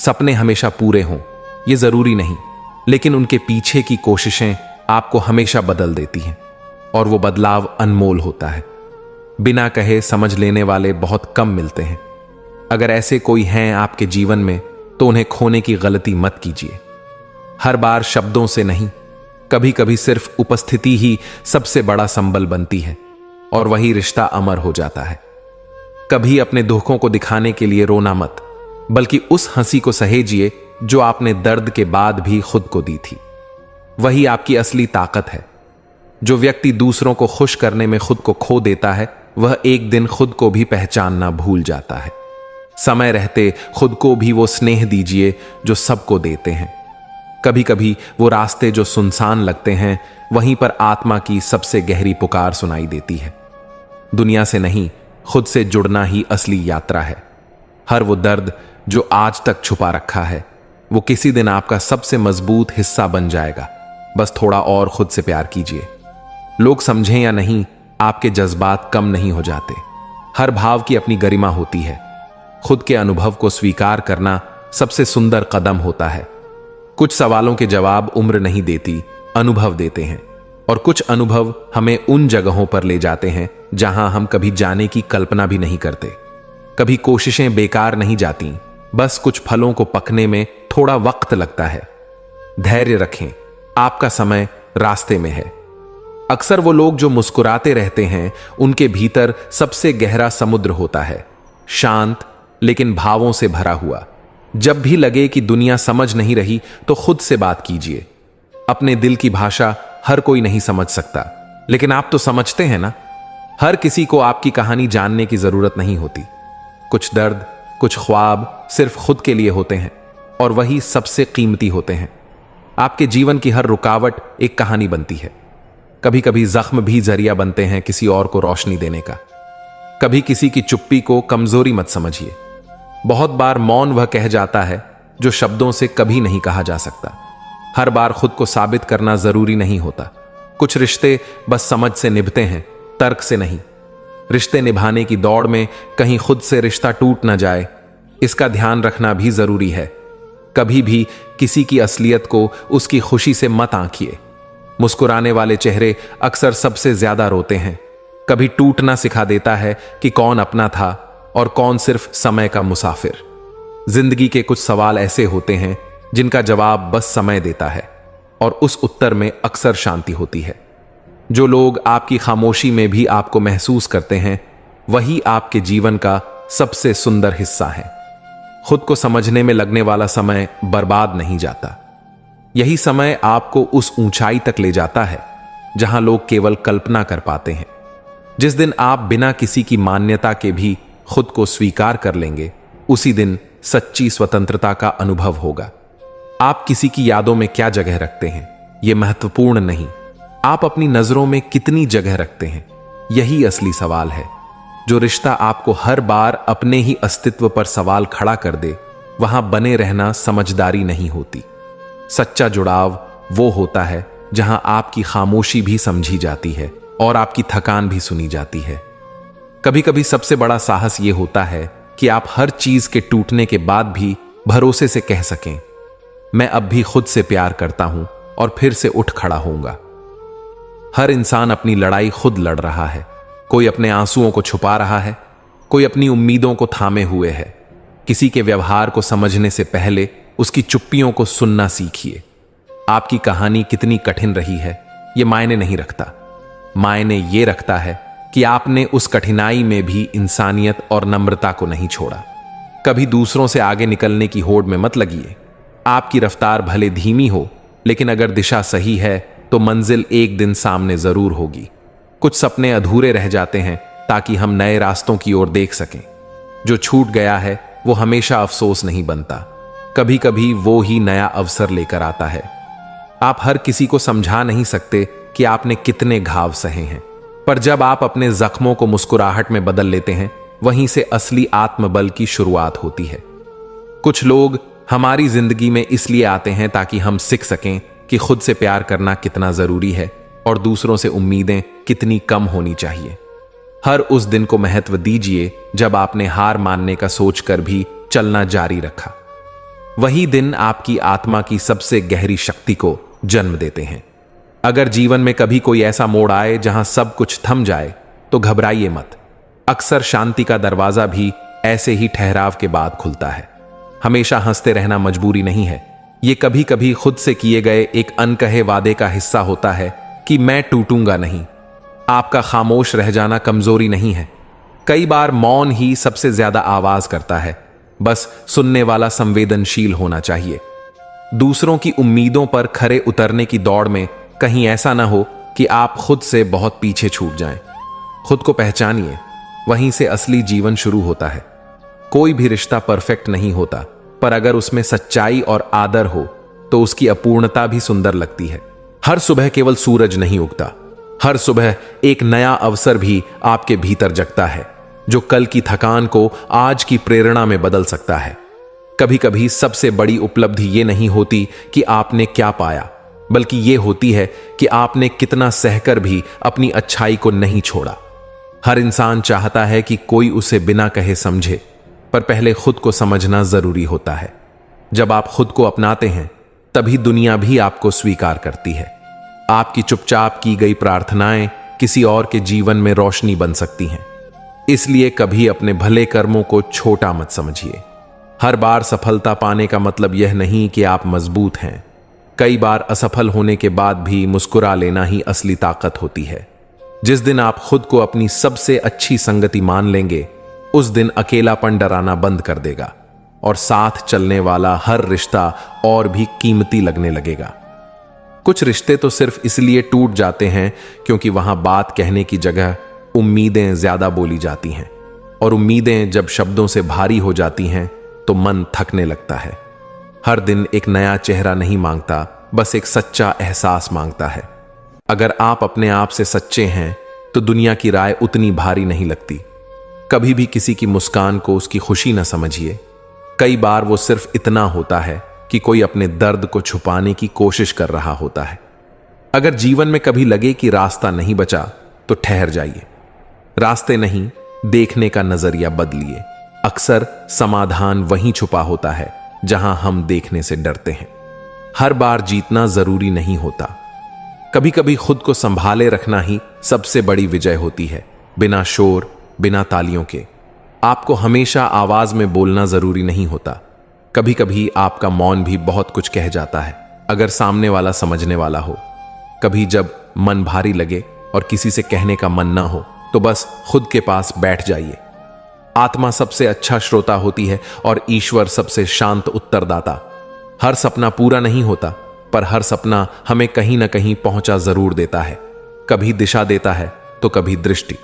सपने हमेशा पूरे हों ये जरूरी नहीं, लेकिन उनके पीछे की कोशिशें आपको हमेशा बदल देती हैं और वो बदलाव अनमोल होता है। बिना कहे समझ लेने वाले बहुत कम मिलते हैं। अगर ऐसे कोई हैं आपके जीवन में तो उन्हें खोने की गलती मत कीजिए। हर बार शब्दों से नहीं, कभी कभी सिर्फ उपस्थिति ही सबसे बड़ा संबल बनती है और वही रिश्ता अमर हो जाता है। कभी अपने दुखों को दिखाने के लिए रोना मत, बल्कि उस हंसी को सहेजिए जो आपने दर्द के बाद भी खुद को दी थी। वही आपकी असली ताकत है। जो व्यक्ति दूसरों को खुश करने में खुद को खो देता है वह एक दिन खुद को भी पहचानना भूल जाता है। समय रहते खुद को भी वो स्नेह दीजिए जो सबको देते हैं। कभी कभी वो रास्ते जो सुनसान लगते हैं वहीं पर आत्मा की सबसे गहरी पुकार सुनाई देती है। दुनिया से नहीं, खुद से जुड़ना ही असली यात्रा है। हर वो दर्द जो आज तक छुपा रखा है वो किसी दिन आपका सबसे मजबूत हिस्सा बन जाएगा। बस थोड़ा और खुद से प्यार कीजिए। लोग समझें या नहीं, आपके जज्बात कम नहीं हो जाते। हर भाव की अपनी गरिमा होती है। खुद के अनुभव को स्वीकार करना सबसे सुंदर कदम होता है। कुछ सवालों के जवाब उम्र नहीं देती, अनुभव देते हैं, और कुछ अनुभव हमें उन जगहों पर ले जाते हैं जहां हम कभी जाने की कल्पना भी नहीं करते। कभी कोशिशें बेकार नहीं जाती, बस कुछ फलों को पकने में थोड़ा वक्त लगता है। धैर्य रखें, आपका समय रास्ते में है। अक्सर वो लोग जो मुस्कुराते रहते हैं उनके भीतर सबसे गहरा समुद्र होता है, शांत लेकिन भावों से भरा हुआ। जब भी लगे कि दुनिया समझ नहीं रही तो खुद से बात कीजिए। अपने दिल की भाषा हर कोई नहीं समझ सकता, लेकिन आप तो समझते हैं ना। हर किसी को आपकी कहानी जानने की जरूरत नहीं होती। कुछ दर्द, कुछ ख्वाब सिर्फ खुद के लिए होते हैं और वही सबसे कीमती होते हैं। आपके जीवन की हर रुकावट एक कहानी बनती है। कभी कभी जख्म भी जरिया बनते हैं किसी और को रोशनी देने का। कभी किसी की चुप्पी को कमजोरी मत समझिए। बहुत बार मौन वह कह जाता है जो शब्दों से कभी नहीं कहा जा सकता। हर बार खुद को साबित करना जरूरी नहीं होता। कुछ रिश्ते बस समझ से निभते हैं, तर्क से नहीं। रिश्ते निभाने की दौड़ में कहीं खुद से रिश्ता टूट ना जाए, इसका ध्यान रखना भी जरूरी है। कभी भी किसी की असलियत को उसकी खुशी से मत आंकिए। मुस्कुराने वाले चेहरे अक्सर सबसे ज्यादा रोते हैं। कभी टूटना सिखा देता है कि कौन अपना था और कौन सिर्फ समय का मुसाफिर। जिंदगी के कुछ सवाल ऐसे होते हैं जिनका जवाब बस समय देता है और उस उत्तर में अक्सर शांति होती है। जो लोग आपकी खामोशी में भी आपको महसूस करते हैं वही आपके जीवन का सबसे सुंदर हिस्सा है। खुद को समझने में लगने वाला समय बर्बाद नहीं जाता। यही समय आपको उस ऊंचाई तक ले जाता है जहां लोग केवल कल्पना कर पाते हैं। जिस दिन आप बिना किसी की मान्यता के भी खुद को स्वीकार कर लेंगे, उसी दिन सच्ची स्वतंत्रता का अनुभव होगा। आप किसी की यादों में क्या जगह रखते हैं यह महत्वपूर्ण नहीं, आप अपनी नजरों में कितनी जगह रखते हैं यही असली सवाल है। जो रिश्ता आपको हर बार अपने ही अस्तित्व पर सवाल खड़ा कर दे, वहां बने रहना समझदारी नहीं होती। सच्चा जुड़ाव वो होता है जहां आपकी खामोशी भी समझी जाती है और आपकी थकान भी सुनी जाती है। कभी कभी सबसे बड़ा साहस यह होता है कि आप हर चीज के टूटने के बाद भी भरोसे से कह सकें, मैं अब भी खुद से प्यार करता हूं और फिर से उठ खड़ा होऊंगा। हर इंसान अपनी लड़ाई खुद लड़ रहा है। कोई अपने आंसुओं को छुपा रहा है, कोई अपनी उम्मीदों को थामे हुए है। किसी के व्यवहार को समझने से पहले उसकी चुप्पियों को सुनना सीखिए। आपकी कहानी कितनी कठिन रही है यह मायने नहीं रखता। मायने यह रखता है कि आपने उस कठिनाई में भी इंसानियत और नम्रता को नहीं छोड़ा। कभी दूसरों से आगे निकलने की होड़ में मत लगिए। आपकी रफ्तार भले धीमी हो, लेकिन अगर दिशा सही है तो मंजिल एक दिन सामने जरूर होगी। कुछ सपने अधूरे रह जाते हैं ताकि हम नए रास्तों की ओर देख सकें। जो छूट गया है वो हमेशा अफसोस नहीं बनता, कभी कभी वो ही नया अवसर लेकर आता है। आप हर किसी को समझा नहीं सकते कि आपने कितने घाव सहे हैं, पर जब आप अपने जख्मों को मुस्कुराहट में बदल लेते हैं, वहीं से असली आत्मबल की शुरुआत होती है। कुछ लोग हमारी जिंदगी में इसलिए आते हैं ताकि हम सीख सकें कि खुद से प्यार करना कितना जरूरी है और दूसरों से उम्मीदें कितनी कम होनी चाहिए। हर उस दिन को महत्व दीजिए जब आपने हार मानने का सोचकर भी चलना जारी रखा। वही दिन आपकी आत्मा की सबसे गहरी शक्ति को जन्म देते हैं। अगर जीवन में कभी कोई ऐसा मोड़ आए जहां सब कुछ थम जाए तो घबराइए मत। अक्सर शांति का दरवाजा भी ऐसे ही ठहराव के बाद खुलता है। हमेशा हंसते रहना मजबूरी नहीं है, ये कभी कभी खुद से किए गए एक अनकहे वादे का हिस्सा होता है कि मैं टूटूंगा नहीं। आपका खामोश रह जाना कमजोरी नहीं है, कई बार मौन ही सबसे ज्यादा आवाज करता है। बस सुनने वाला संवेदनशील होना चाहिए। दूसरों की उम्मीदों पर खरे उतरने की दौड़ में कहीं ऐसा ना हो कि आप खुद से बहुत पीछे छूट जाएं। खुद को पहचानिए, वहीं से असली जीवन शुरू होता है। कोई भी रिश्ता परफेक्ट नहीं होता, पर अगर उसमें सच्चाई और आदर हो तो उसकी अपूर्णता भी सुंदर लगती है। हर सुबह केवल सूरज नहीं उगता, हर सुबह एक नया अवसर भी आपके भीतर जगता है, जो कल की थकान को आज की प्रेरणा में बदल सकता है। कभी कभी सबसे बड़ी उपलब्धि ये नहीं होती कि आपने क्या पाया, बल्कि ये होती है कि आपने कितना सहकर भी अपनी अच्छाई को नहीं छोड़ा। हर इंसान चाहता है कि कोई उसे बिना कहे समझे, पर पहले खुद को समझना जरूरी होता है। जब आप खुद को अपनाते हैं तभी दुनिया भी आपको स्वीकार करती है। आपकी चुपचाप की गई प्रार्थनाएं किसी और के जीवन में रोशनी बन सकती हैं। इसलिए कभी अपने भले कर्मों को छोटा मत समझिए। हर बार सफलता पाने का मतलब यह नहीं कि आप मजबूत हैं। कई बार असफल होने के बाद भी मुस्कुरा लेना ही असली ताकत होती है। जिस दिन आप खुद को अपनी सबसे अच्छी संगति मान लेंगे, उस दिन अकेलापन डराना बंद कर देगा और साथ चलने वाला हर रिश्ता और भी कीमती लगने लगेगा। कुछ रिश्ते तो सिर्फ इसलिए टूट जाते हैं क्योंकि वहां बात कहने की जगह उम्मीदें ज्यादा बोली जाती हैं, और उम्मीदें जब शब्दों से भारी हो जाती हैं तो मन थकने लगता है। हर दिन एक नया चेहरा नहीं मांगता, बस एक सच्चा एहसास मांगता है। अगर आप अपने आप से सच्चे हैं तो दुनिया की राय उतनी भारी नहीं लगती। कभी भी किसी की मुस्कान को उसकी खुशी न समझिए। कई बार वो सिर्फ इतना होता है कि कोई अपने दर्द को छुपाने की कोशिश कर रहा होता है। अगर जीवन में कभी लगे कि रास्ता नहीं बचा तो ठहर जाइए। रास्ते नहीं, देखने का नजरिया बदलिए। अक्सर समाधान वहीं छुपा होता है जहां हम देखने से डरते हैं। हर बार जीतना जरूरी नहीं होता। कभी कभी खुद को संभाले रखना ही सबसे बड़ी विजय होती है। बिना शोर, बिना तालियों के। आपको हमेशा आवाज में बोलना जरूरी नहीं होता। कभी कभी आपका मौन भी बहुत कुछ कह जाता है, अगर सामने वाला समझने वाला हो। कभी जब मन भारी लगे और किसी से कहने का मन ना हो तो बस खुद के पास बैठ जाइए। आत्मा सबसे अच्छा श्रोता होती है और ईश्वर सबसे शांत उत्तरदाता। हर सपना पूरा नहीं होता, पर हर सपना हमें कहीं ना कहीं पहुंचा जरूर देता है। कभी दिशा देता है तो कभी दृष्टि।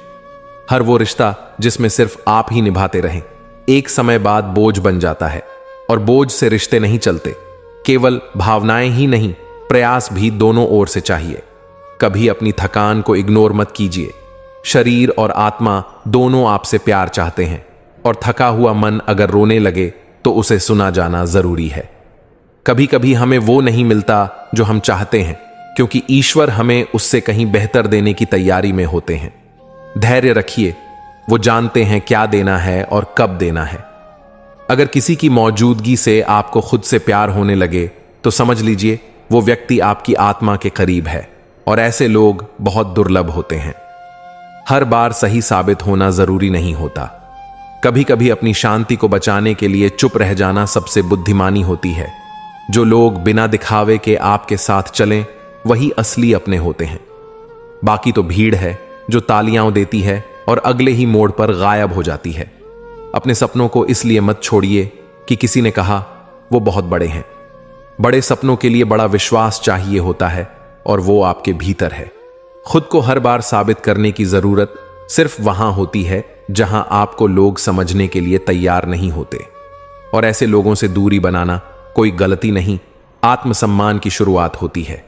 हर वो रिश्ता जिसमें सिर्फ आप ही निभाते रहें, एक समय बाद बोझ बन जाता है। और बोझ से रिश्ते नहीं चलते। केवल भावनाएं ही नहीं, प्रयास भी दोनों ओर से चाहिए। कभी अपनी थकान को इग्नोर मत कीजिए। शरीर और आत्मा दोनों आपसे प्यार चाहते हैं, और थका हुआ मन अगर रोने लगे तो उसे सुना जाना जरूरी है। कभी कभी हमें वो नहीं मिलता जो हम चाहते हैं, क्योंकि ईश्वर हमें उससे कहीं बेहतर देने की तैयारी में होते हैं। धैर्य रखिए, वो जानते हैं क्या देना है और कब देना है। अगर किसी की मौजूदगी से आपको खुद से प्यार होने लगे तो समझ लीजिए वो व्यक्ति आपकी आत्मा के करीब है, और ऐसे लोग बहुत दुर्लभ होते हैं। हर बार सही साबित होना जरूरी नहीं होता। कभी कभी अपनी शांति को बचाने के लिए चुप रह जाना सबसे बुद्धिमानी होती है। जो लोग बिना दिखावे के आपके साथ चलें वही असली अपने होते हैं। बाकी तो भीड़ है जो तालियां देती है और अगले ही मोड़ पर गायब हो जाती है। अपने सपनों को इसलिए मत छोड़िए कि किसी ने कहा वो बहुत बड़े हैं। बड़े सपनों के लिए बड़ा विश्वास चाहिए होता है, और वो आपके भीतर है। खुद को हर बार साबित करने की जरूरत सिर्फ वहां होती है जहां आपको लोग समझने के लिए तैयार नहीं होते। और ऐसे लोगों से दूरी बनाना कोई गलती नहीं, आत्मसम्मान की शुरुआत होती है।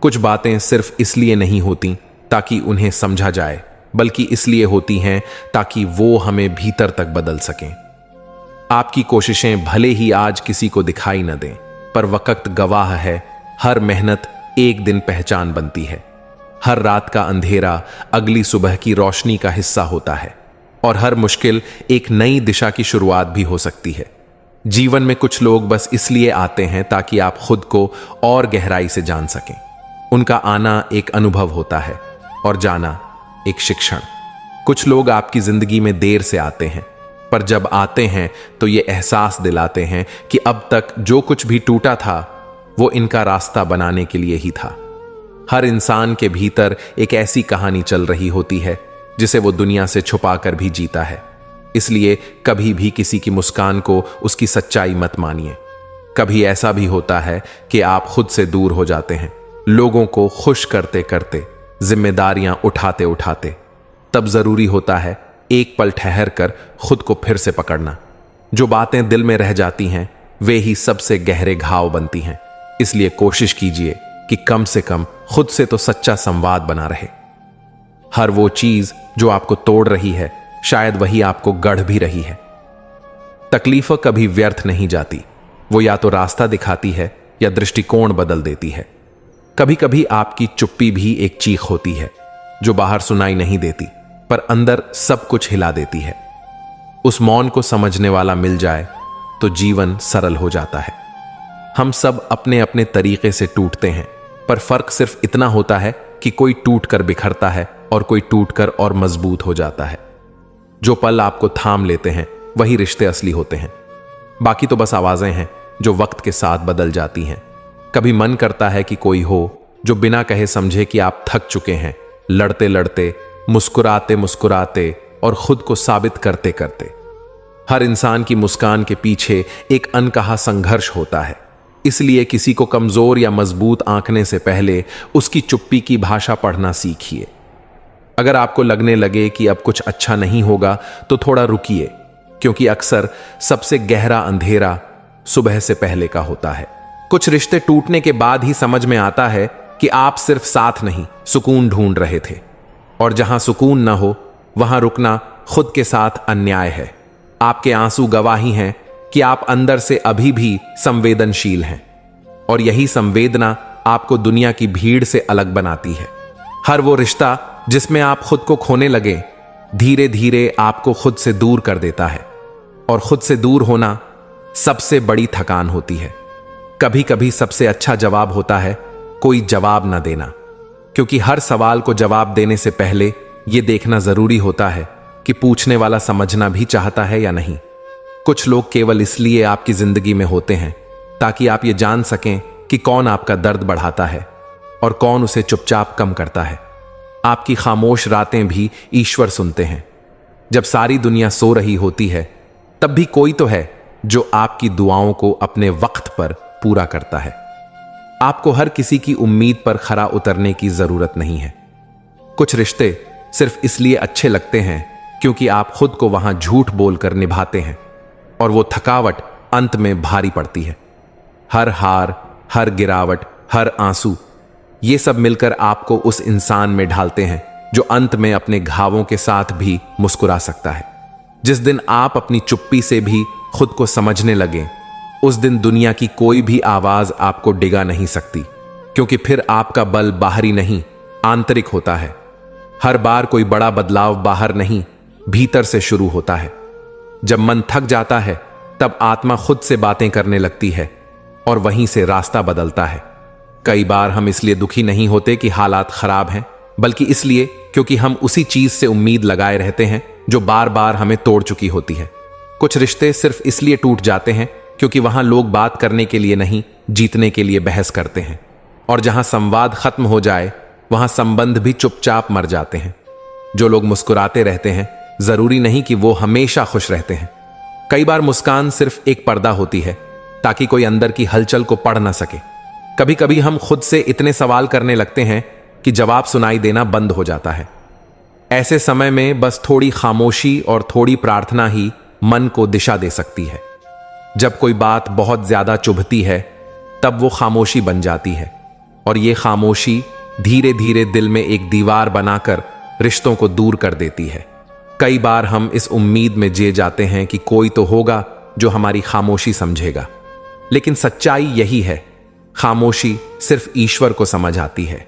कुछ बातें सिर्फ इसलिए नहीं होती ताकि उन्हें समझा जाए, बल्कि इसलिए होती हैं ताकि वो हमें भीतर तक बदल सकें। आपकी कोशिशें भले ही आज किसी को दिखाई न दें, पर वक्त गवाह है, हर मेहनत एक दिन पहचान बनती है। हर रात का अंधेरा अगली सुबह की रोशनी का हिस्सा होता है, और हर मुश्किल एक नई दिशा की शुरुआत भी हो सकती है। जीवन में कुछ लोग बस इसलिए आते हैं ताकि आप खुद को और गहराई से जान सकें। उनका आना एक अनुभव होता है और जाना एक शिक्षण। कुछ लोग आपकी जिंदगी में देर से आते हैं, पर जब आते हैं तो ये एहसास दिलाते हैं कि अब तक जो कुछ भी टूटा था वो इनका रास्ता बनाने के लिए ही था। हर इंसान के भीतर एक ऐसी कहानी चल रही होती है जिसे वो दुनिया से छुपाकर भी जीता है। इसलिए कभी भी किसी की मुस्कान को उसकी सच्चाई मत मानिए। कभी ऐसा भी होता है कि आप खुद से दूर हो जाते हैं, लोगों को खुश करते करते, जिम्मेदारियां उठाते उठाते। तब जरूरी होता है एक पल ठहर कर खुद को फिर से पकड़ना। जो बातें दिल में रह जाती हैं वे ही सबसे गहरे घाव बनती हैं। इसलिए कोशिश कीजिए कि कम से कम खुद से तो सच्चा संवाद बना रहे। हर वो चीज जो आपको तोड़ रही है शायद वही आपको गढ़ भी रही है। तकलीफ कभी व्यर्थ नहीं जाती, वो या तो रास्ता दिखाती है या दृष्टिकोण बदल देती है। कभी कभी आपकी चुप्पी भी एक चीख होती है जो बाहर सुनाई नहीं देती पर अंदर सब कुछ हिला देती है। उस मौन को समझने वाला मिल जाए तो जीवन सरल हो जाता है। हम सब अपने अपने तरीके से टूटते हैं, पर फर्क सिर्फ इतना होता है कि कोई टूट कर बिखरता है और कोई टूट कर और मजबूत हो जाता है। जो पल आपको थाम लेते हैं वही रिश्ते असली होते हैं, बाकी तो बस आवाजें हैं जो वक्त के साथ बदल जाती हैं। कभी मन करता है कि कोई हो जो बिना कहे समझे कि आप थक चुके हैं, लड़ते लड़ते, मुस्कुराते मुस्कुराते और खुद को साबित करते करते। हर इंसान की मुस्कान के पीछे एक अनकहा संघर्ष होता है। इसलिए किसी को कमजोर या मजबूत आंकने से पहले उसकी चुप्पी की भाषा पढ़ना सीखिए। अगर आपको लगने लगे कि अब कुछ अच्छा नहीं होगा तो थोड़ा रुकिए, क्योंकि अक्सर सबसे गहरा अंधेरा सुबह से पहले का होता है। कुछ रिश्ते टूटने के बाद ही समझ में आता है कि आप सिर्फ साथ नहीं, सुकून ढूंढ रहे थे, और जहां सुकून ना हो वहां रुकना खुद के साथ अन्याय है। आपके आंसू गवाही हैं कि आप अंदर से अभी भी संवेदनशील हैं, और यही संवेदना आपको दुनिया की भीड़ से अलग बनाती है। हर वो रिश्ता जिसमें आप खुद को खोने लगे धीरे धीरे आपको खुद से दूर कर देता है, और खुद से दूर होना सबसे बड़ी थकान होती है। कभी कभी सबसे अच्छा जवाब होता है कोई जवाब ना देना, क्योंकि हर सवाल को जवाब देने से पहले यह देखना जरूरी होता है कि पूछने वाला समझना भी चाहता है या नहीं। कुछ लोग केवल इसलिए आपकी जिंदगी में होते हैं ताकि आप ये जान सकें कि कौन आपका दर्द बढ़ाता है और कौन उसे चुपचाप कम करता है। आपकी खामोश रातें भी ईश्वर सुनते हैं। जब सारी दुनिया सो रही होती है तब भी कोई तो है जो आपकी दुआओं को अपने वक्त पर पूरा करता है। आपको हर किसी की उम्मीद पर खरा उतरने की जरूरत नहीं है। कुछ रिश्ते सिर्फ इसलिए अच्छे लगते हैं क्योंकि आप खुद को वहां झूठ बोलकर निभाते हैं, और वो थकावट अंत में भारी पड़ती है। हर हार, हर गिरावट, हर आंसू, ये सब मिलकर आपको उस इंसान में ढालते हैं जो अंत में अपने घावों के साथ भी मुस्कुरा सकता है। जिस दिन आप अपनी चुप्पी से भी खुद को समझने लगे, उस दिन दुनिया की कोई भी आवाज आपको डिगा नहीं सकती, क्योंकि फिर आपका बल बाहरी नहीं, आंतरिक होता है। हर बार कोई बड़ा बदलाव बाहर नहीं, भीतर से शुरू होता है। जब मन थक जाता है तब आत्मा खुद से बातें करने लगती है और वहीं से रास्ता बदलता है। कई बार हम इसलिए दुखी नहीं होते कि हालात खराब हैं, बल्कि इसलिए क्योंकि हम उसी चीज से उम्मीद लगाए रहते हैं जो बार बार हमें तोड़ चुकी होती है। कुछ रिश्ते सिर्फ इसलिए टूट जाते हैं क्योंकि वहां लोग बात करने के लिए नहीं, जीतने के लिए बहस करते हैं, और जहां संवाद खत्म हो जाए वहां संबंध भी चुपचाप मर जाते हैं। जो लोग मुस्कुराते रहते हैं जरूरी नहीं कि वो हमेशा खुश रहते हैं। कई बार मुस्कान सिर्फ एक पर्दा होती है ताकि कोई अंदर की हलचल को पढ़ ना सके। कभी कभी हम खुद से इतने सवाल करने लगते हैं कि जवाब सुनाई देना बंद हो जाता है। ऐसे समय में बस थोड़ी खामोशी और थोड़ी प्रार्थना ही मन को दिशा दे सकती है। जब कोई बात बहुत ज्यादा चुभती है तब वो खामोशी बन जाती है, और ये खामोशी धीरे धीरे दिल में एक दीवार बनाकर रिश्तों को दूर कर देती है। कई बार हम इस उम्मीद में जिए जाते हैं कि कोई तो होगा जो हमारी खामोशी समझेगा, लेकिन सच्चाई यही है, खामोशी सिर्फ ईश्वर को समझ आती है।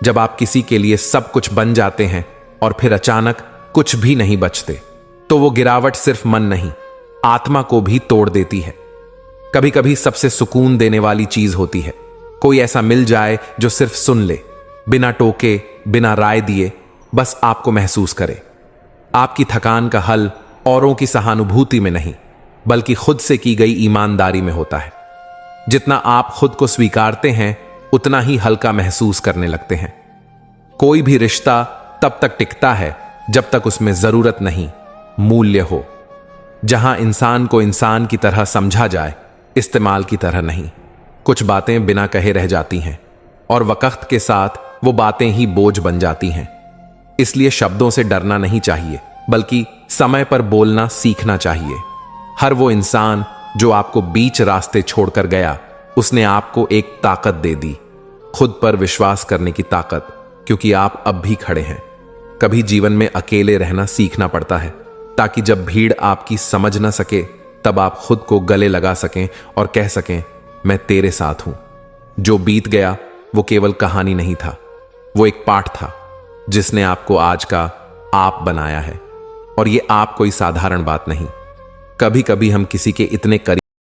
जब आप किसी के लिए सब कुछ बन जाते हैं और फिर अचानक कुछ भी नहीं बचते, तो वो गिरावट सिर्फ मन नहीं, आत्मा को भी तोड़ देती है। कभी कभी सबसे सुकून देने वाली चीज होती है कोई ऐसा मिल जाए जो सिर्फ सुन ले, बिना टोके, बिना राय दिए, बस आपको महसूस करे। आपकी थकान का हल औरों की सहानुभूति में नहीं, बल्कि खुद से की गई ईमानदारी में होता है। जितना आप खुद को स्वीकारते हैं, उतना ही हल्का महसूस करने लगते हैं। कोई भी रिश्ता तब तक टिकता है जब तक उसमें जरूरत नहीं, मूल्य हो। जहां इंसान को इंसान की तरह समझा जाए, इस्तेमाल की तरह नहीं। कुछ बातें बिना कहे रह जाती हैं और वक्त के साथ वो बातें ही बोझ बन जाती हैं। इसलिए शब्दों से डरना नहीं चाहिए, बल्कि समय पर बोलना सीखना चाहिए। हर वो इंसान जो आपको बीच रास्ते छोड़कर गया, उसने आपको एक ताकत दे दी, खुद पर विश्वास करने की ताकत, क्योंकि आप अब भी खड़े हैं। कभी जीवन में अकेले रहना सीखना पड़ता है, ताकि जब भीड़ आपकी समझ ना सके, तब आप खुद को गले लगा सकें और कह सकें, मैं तेरे साथ हूं। जो बीत गया वो केवल कहानी नहीं था, वो एक पाठ था जिसने आपको आज का आप बनाया है। और ये आप कोई साधारण बात नहीं। कभी कभी हम किसी के इतने करीब